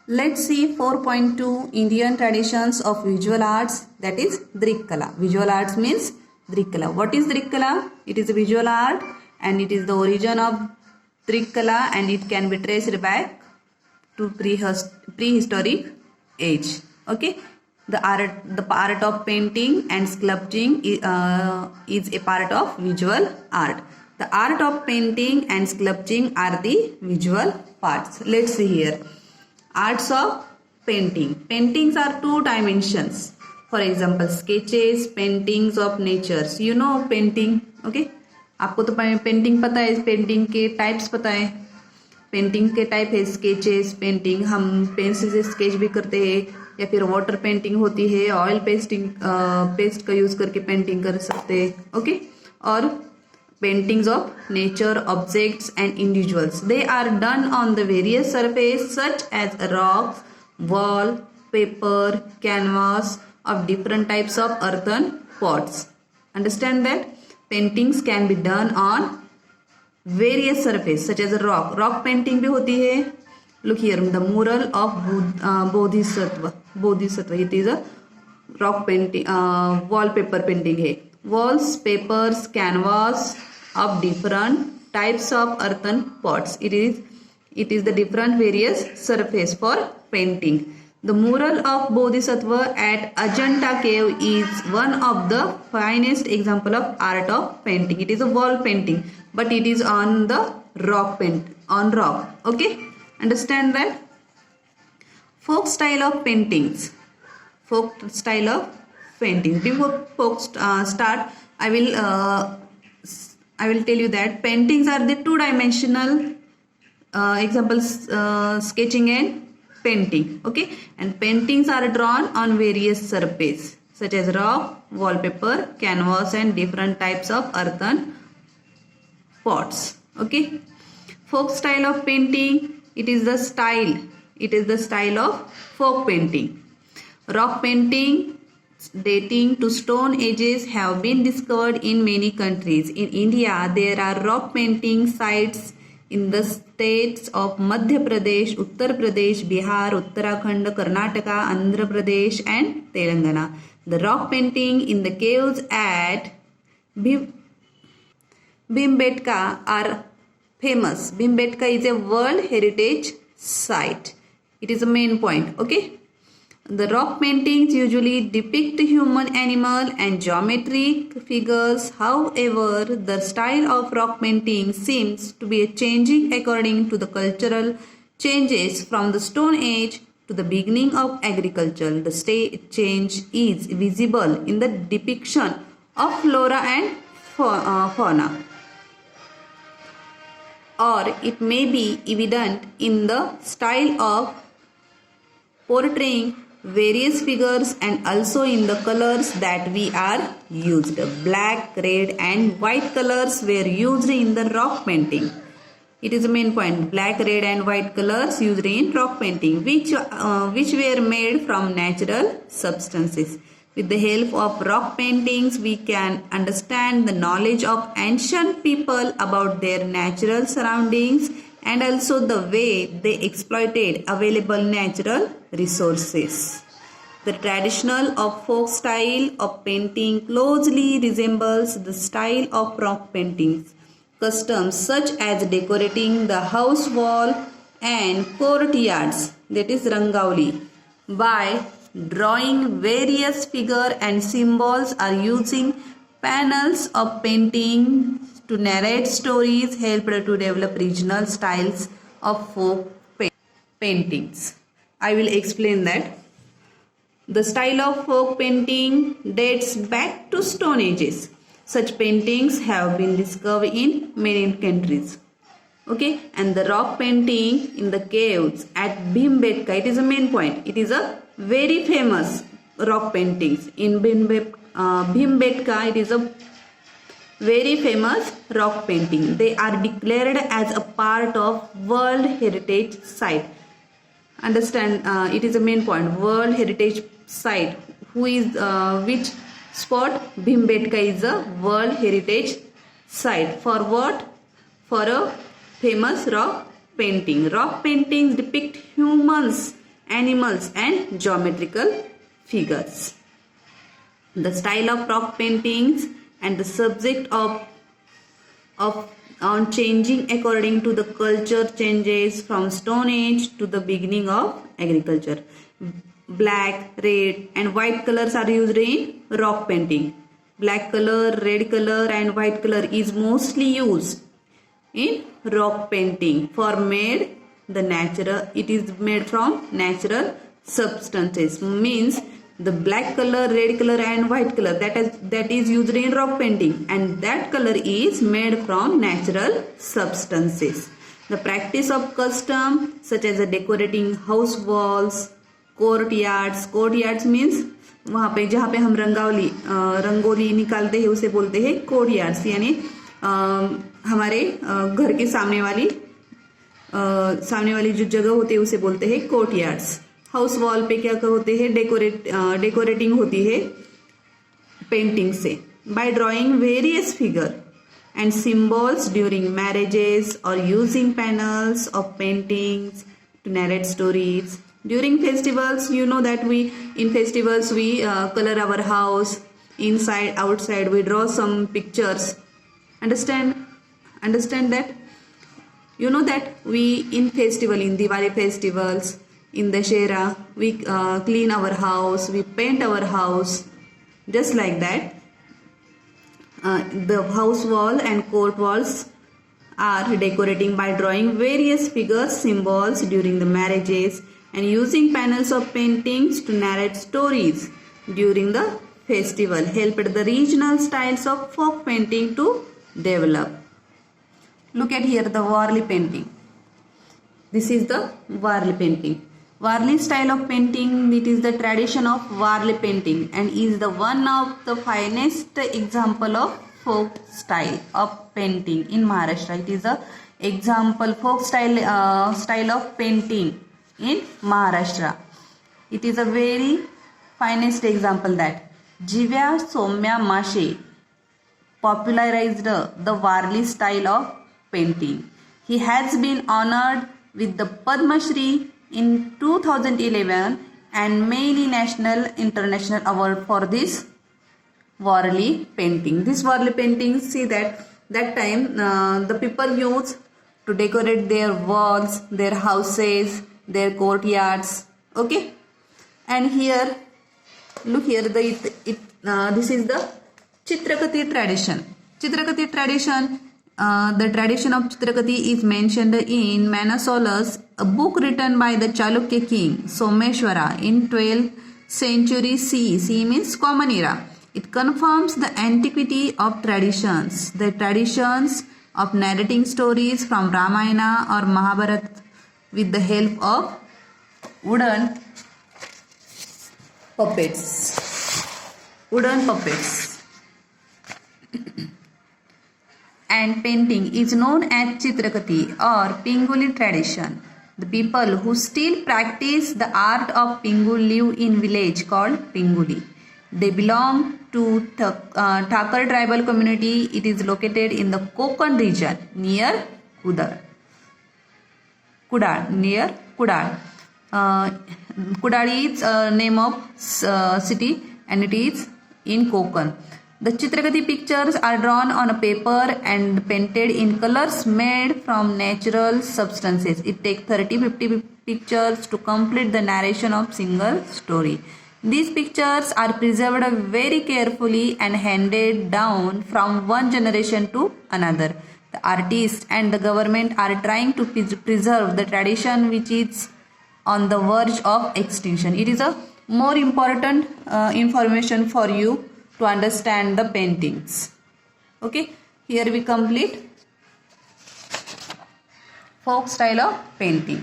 Let's see 4.2 Indian traditions of visual arts, that is Drikkala. Visual arts means Drikkala. What is Drikkala? It is a visual art and it is the origin of Drikkala and it can be traced back to prehistoric age. Okay, the art of painting and sculpting is a part of visual art. The art of painting and sculpting are the visual parts. Let's see here. Arts of painting. Paintings are two dimensions. For example, sketches, paintings of natures. You know painting, okay? आपको तो painting पता है, painting के types पता है. Painting के type है sketches painting, हम पेंसिल से स्केच भी करते हैं या फिर वाटर पेंटिंग होती है, ऑयल पेस्ट का यूज करके पेंटिंग कर सकते हैं. ओके, और paintings of nature, objects and individuals. They are done on the various surface such as rocks, wall, paper, canvas of different types of earthen pots. Understand that? Paintings can be done on various surface such as a rock. Rock painting भी होती है. Look here, the mural of Bodhisattva. It is a rock painting, wallpaper painting है. Walls, papers, canvas of different types of earthen pots. It is the different various surface for painting. The mural of Bodhisattva at Ajanta cave is one of the finest example of art of painting. It is a wall painting, but it is on the rock on rock. Okay, understand that? Folk style of paintings. Folk style of painting. Before folk start, I will tell you that paintings are the two-dimensional examples, sketching and painting. Okay, and paintings are drawn on various surface such as rock, wallpaper, canvas and different types of earthen pots. Okay, folk style of painting, it is the style of folk painting. Rock painting dating to stone ages have been discovered in many countries. In India, there are rock painting sites in the states of Madhya Pradesh, Uttar Pradesh, Bihar, Uttarakhand, Karnataka, Andhra Pradesh and Telangana. The rock painting in the caves at Bhimbetka are famous. Bhimbetka is a World Heritage Site. It is a main point. Okay. The rock paintings usually depict human, animal and geometric figures. However, the style of rock painting seems to be changing according to the cultural changes from the Stone Age to the beginning of agriculture. The change is visible in the depiction of flora and fauna, or it may be evident in the style of portraying various figures and also in the colors that we are used. Black, red and white colors were used in the rock painting. It is a main point. Black, red and white colors used in rock painting which were made from natural substances. With the help of rock paintings, we can understand the knowledge of ancient people about their natural surroundings and also the way they exploited available natural resources. The traditional of folk style of painting closely resembles the style of rock paintings. Customs such as decorating the house wall and courtyards, that is Rangauli, by drawing various figures and symbols are using panels of painting to narrate stories helped to develop regional styles of folk paintings. I will explain that. The style of folk painting dates back to Stone Ages. Such paintings have been discovered in many countries. Okay, and the rock painting in the caves at Bhimbetka, it is a main point. It is a very famous rock paintings in Bhimbetka. It is a very famous rock painting. They are declared as a part of World Heritage Site. Understand, it is a main point. World Heritage Site. Which spot? Bhimbetka is a World Heritage Site. For what? For a famous rock painting. Rock paintings depict humans animals and geometrical figures. The style of rock paintings and the subject of on changing according to the culture changes from Stone Age to the beginning of agriculture. Black, red and white colors are used in rock painting. Black color, red color and white color is mostly used in rock painting for made the natural, it is made from natural substances, means the black color, red color and white color that is used in rock painting, and that color is made from natural substances. The practice of custom such as decorating house walls, courtyards means वहाँ पे जहाँ पे हम रंगोली निकालते हैं उसे बोलते हैं कोर्टयार्ड्स, यानी हमारे घर के सामने वाली जो जगह होती है उसे बोलते हैं कोर्टयार्ड्स. हाउस वॉल पे क्या होते हैं, डेकोरेटिंग होती है पेंटिंग से. By drawing various figure and symbols during marriages और using panels of paintings to narrate stories. During festivals, you know that in festivals we color our house, inside, outside, we draw some pictures. Understand that? You know that we in Diwali festivals, in Dussehra, we clean our house, we paint our house. Just like that, the house wall and court walls are decorating by drawing various figures, symbols during the marriages and using panels of paintings to narrate stories during the festival helped the regional styles of folk painting to develop. Look at here the Warli painting. This is the Warli painting. Warli style of painting, it is the tradition of Warli painting and is the one of the finest example of folk style of painting in Maharashtra. It is a example folk style of painting in Maharashtra. It is a very finest example that Jivya Somya Mashe popularized the Warli style of painting. He has been honored with the Padma Shri in 2011 and many national international award for this Warli painting. This Warli painting, see that time the people used to decorate their walls, their houses, their courtyards. Okay, and here look here this is the Chitrakati tradition. Chitrakati tradition. The tradition of Chitrakati is mentioned in Manasolas, a book written by the Chalukya king Someshwara in 12th century CE. CE means Common Era. It confirms the antiquity of traditions. The traditions of narrating stories from Ramayana or Mahabharata with the help of wooden puppets. And painting is known as Chitrakati or Pinguli tradition. The people who still practice the art of Pingul live in village called Pinguli. They belong to Thakar tribal community. It is located in the Konkan region near Kudal. Kudal is name of city and it is in Konkan. The Chitrakati pictures are drawn on a paper and painted in colors made from natural substances. It takes 30-50 pictures to complete the narration of single story. These pictures are preserved very carefully and handed down from one generation to another. The artists and the government are trying to preserve the tradition which is on the verge of extinction. It is a more important information for you to understand the paintings. Okay, here we complete folk style of painting.